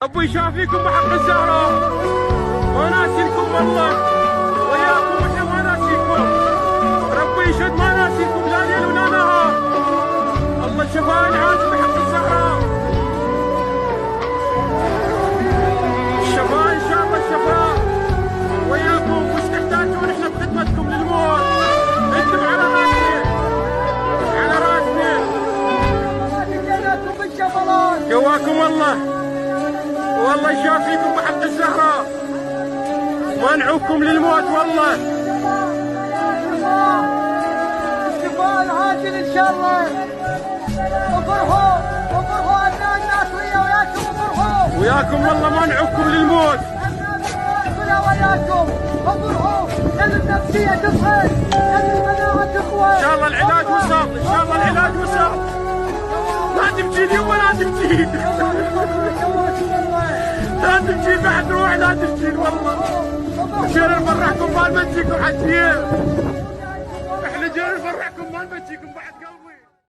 ابوي يشافيكم بحق الزهراء، ما ناسيكم والله، وياكم احنا ما ناسيكم، ربي يشهد ما ناسيكم لا ليل ولا نهار. الله الشفاء العاجل بحق الزهراء، الشفاء ان شاء الله الشفاء وياكم، وش تحتاجون احنا بخدمتكم للموت، انتم على راسنا على راسنا. قواكم والله يشافيكم بحق الزهراء، وانعوكم للموت والله. الشفاء العاجل ان شاء الله. افرحوا ابناء الناس وياكم، افرحوا وياكم والله ما نعوكم للموت. كلنا وياكم، افرحوا لان النفسيه تفرح، لان المناعه تقوى. ان شاء الله العلاج وصل، ان شاء الله العلاج وصل. لا تبكي يما لا تبكي، لا تبكي بعد روح، لا تبكي والله. جينا نفرحكم ما نبكيكم حتى، احنا جينا نفرحكم ما نبكيكم بعد قلب.